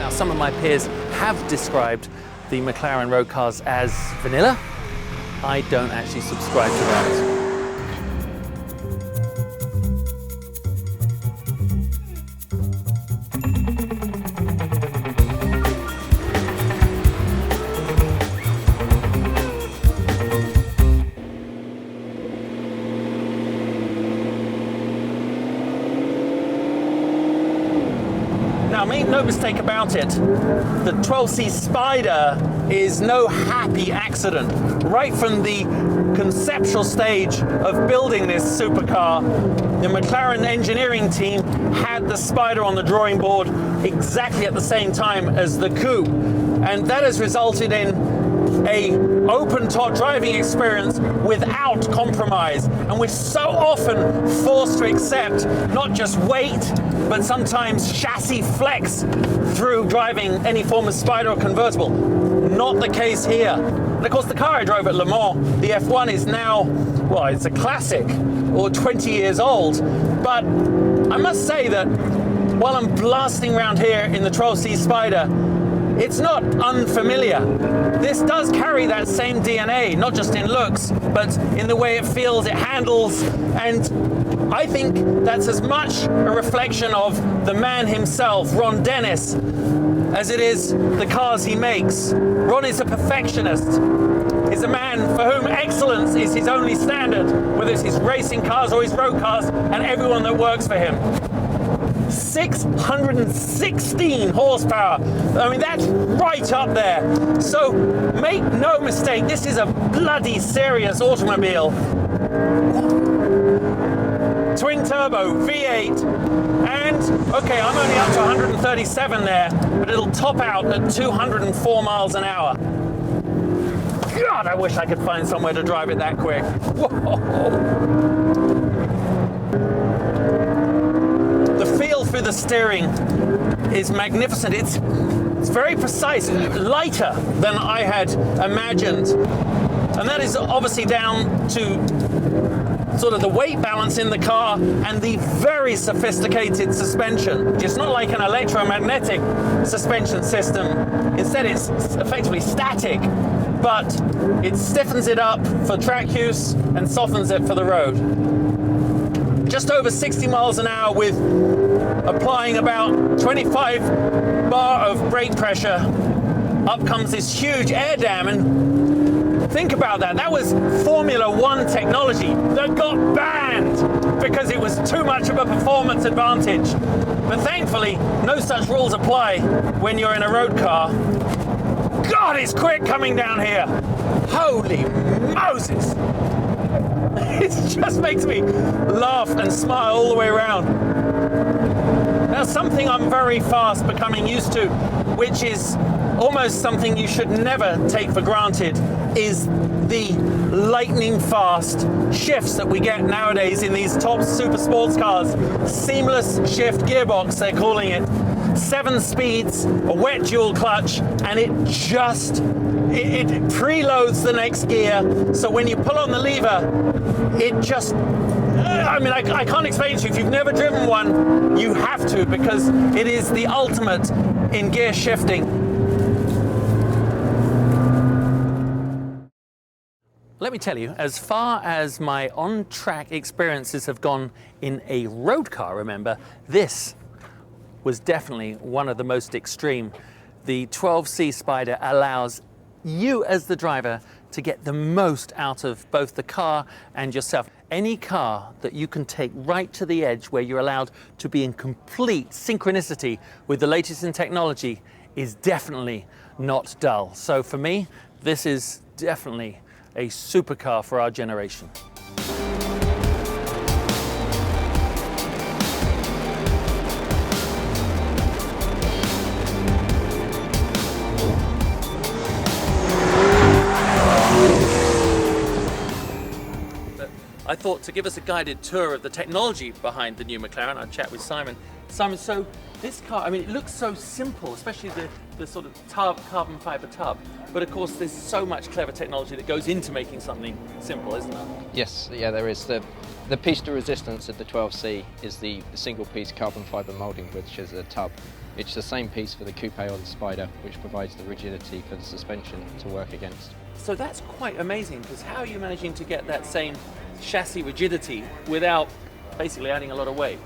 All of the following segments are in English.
Now, some of my peers have described the McLaren road cars as vanilla. I don't actually subscribe to that. Now, make no mistake about it, the 12C Spider is no happy accident. Right from the conceptual stage of building this supercar, the McLaren engineering team had the Spider on the drawing board exactly at the same time as the coupe. And that has resulted in an open-top driving experience without compromise. And we're so often forced to accept not just weight, but sometimes chassis flex through driving any form of Spider or convertible. Not the case here. And of course, the car I drove at Le Mans, the F1, is now, well, it's a classic, or 20 years old. But I must say that while I'm blasting around here in the 12C Spider, it's not unfamiliar. This does carry that same DNA, not just in looks, but in the way it feels, it handles, and I think that's as much a reflection of the man himself, Ron Dennis, as it is the cars he makes. Ron is a perfectionist. He's a man for whom excellence is his only standard, whether it's his racing cars or his road cars, and everyone that works for him. 616 horsepower. I mean, that's right up there. So make no mistake, this is a bloody serious automobile. Twin turbo, V8, and okay, I'm only up to 137 there, but it'll top out at 204 miles an hour. God, I wish I could find somewhere to drive it that quick. Whoa. Through the steering is magnificent. It's very precise, lighter than I had imagined, and that is obviously down to sort of the weight balance in the car and the very sophisticated suspension. It's not like an electromagnetic suspension system. Instead, it's effectively static, but it stiffens it up for track use and softens it for the road. Just over 60 miles an hour with applying about 25 bar of brake pressure. Up comes this huge air dam, and think about that. That was Formula One technology that got banned because it was too much of a performance advantage. But thankfully, no such rules apply when you're in a road car. God, it's quick coming down here. Holy Moses. It just makes me laugh and smile all the way around. Now, something I'm very fast becoming used to, which is almost something you should never take for granted, is the lightning fast shifts that we get nowadays in these top super sports cars. Seamless shift gearbox, they're calling it. 7 speeds, a wet dual clutch, and it preloads the next gear. So when you pull on the lever, it just, I mean, I can't explain it to you. If you've never driven one, you have to, because it is the ultimate in gear shifting. Let me tell you, as far as my on-track experiences have gone in a road car, remember, this was definitely one of the most extreme. The 12C Spider allows you as the driver to get the most out of both the car and yourself. Any car that you can take right to the edge where you're allowed to be in complete synchronicity with the latest in technology is definitely not dull. So for me, this is definitely a supercar for our generation. I thought to give us a guided tour of the technology behind the new McLaren, I'd chat with Simon. Simon, so this car, I mean, it looks so simple, especially the sort of carbon fiber tub. But of course, there's so much clever technology that goes into making something simple, isn't there? Yes, yeah, there is. The piece de resistance of the 12C is the single piece carbon fiber moulding, which is a tub. It's the same piece for the coupe or the Spider, which provides the rigidity for the suspension to work against. So that's quite amazing, because how are you managing to get that same chassis rigidity without basically adding a lot of weight?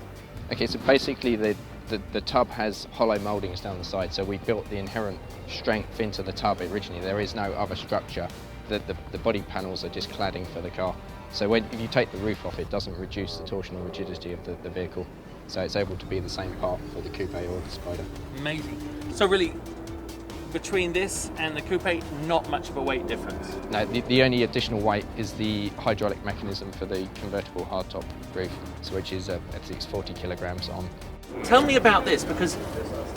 Okay, so basically the tub has hollow mouldings down the side, so we built the inherent strength into the tub originally. There is no other structure. The body panels are just cladding for the car. So if you take the roof off, it doesn't reduce the torsional rigidity of the vehicle. So it's able to be the same part for the coupe or the Spider. Amazing. So really, between this and the coupe, not much of a weight difference? No, the only additional weight is the hydraulic mechanism for the convertible hardtop roof, so which is, I think it's 40 kilograms on. Tell me about this, because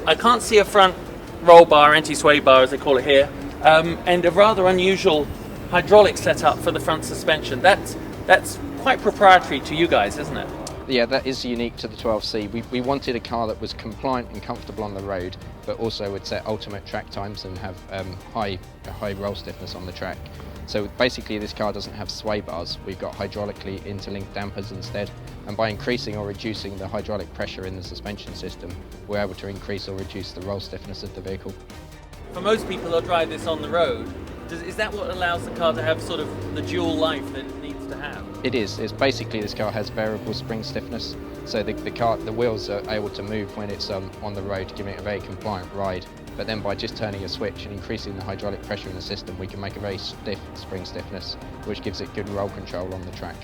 I can't see a front roll bar, anti-sway bar as they call it here, and a rather unusual hydraulic setup for the front suspension. That's quite proprietary to you guys, isn't it? Yeah, that is unique to the 12C. We wanted a car that was compliant and comfortable on the road, but also would set ultimate track times and have high roll stiffness on the track. So basically this car doesn't have sway bars. We've got hydraulically interlinked dampers instead, and by increasing or reducing the hydraulic pressure in the suspension system, we're able to increase or reduce the roll stiffness of the vehicle. For most people who'll drive this on the road, is that what allows the car to have sort of the dual life that it needs to have? It is. It's basically this car has variable spring stiffness, so the wheels are able to move when it's on the road, giving it a very compliant ride. But then by just turning a switch and increasing the hydraulic pressure in the system, we can make a very stiff spring stiffness, which gives it good roll control on the track.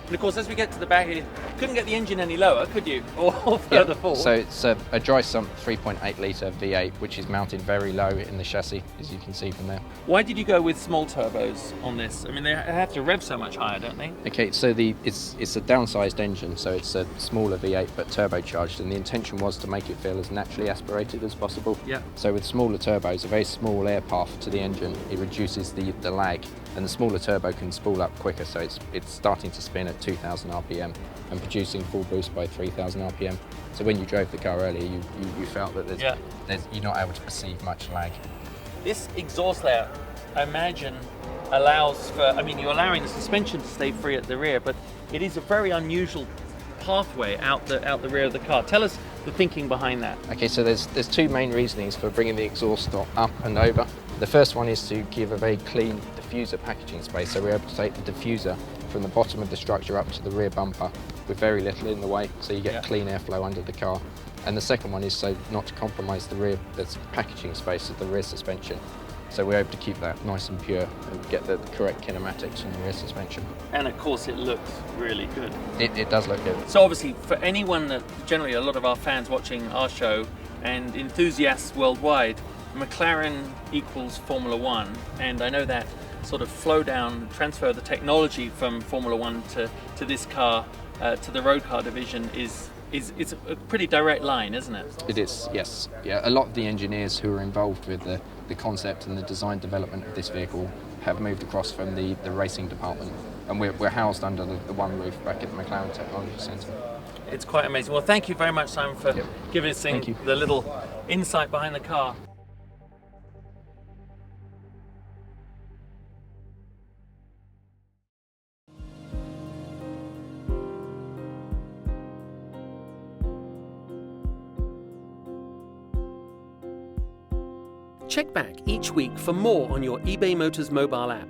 And of course, as we get to the back, you couldn't get the engine any lower, could you? Or further forward? So it's a dry sump 3.8 litre V8, which is mounted very low in the chassis, as you can see from there. Why did you go with small turbos on this? I mean, they have to rev so much higher, don't they? Okay, so it's a downsized engine, so it's a smaller V8 but turbocharged, and the intention was to make it feel as naturally aspirated as possible. Yeah. So with smaller turbos, a very small air path to the engine, it reduces the lag, and the smaller turbo can spool up quicker, so it's starting to spin at 2,000 RPM and producing full boost by 3,000 RPM. So when you drove the car earlier, you felt that you're not able to perceive much lag. This exhaust layout, I imagine, allows for, I mean, you're allowing the suspension to stay free at the rear, but it is a very unusual pathway out the rear of the car. Tell us the thinking behind that. Okay, so there's two main reasonings for bringing the exhaust up and over. The first one is to give a very clean diffuser packaging space, so we're able to take the diffuser from the bottom of the structure up to the rear bumper with very little in the way, so you get clean airflow under the car. And the second one is so not to compromise the packaging space of the rear suspension. So we're able to keep that nice and pure and get the correct kinematics from the rear suspension. And of course it looks really good. It does look good. So obviously for anyone that, generally a lot of our fans watching our show and enthusiasts worldwide, McLaren equals Formula One, and I know that sort of flow down, transfer the technology from Formula One to this car, to the road car division is a pretty direct line, isn't it? It is, yes. Yeah, a lot of the engineers who are involved with the concept and the design development of this vehicle have moved across from the racing department, and we're housed under the one roof back at the McLaren Technology Centre. It's quite amazing. Well, thank you very much, Simon, for giving us the little insight behind the car. Check back each week for more on your eBay Motors mobile app.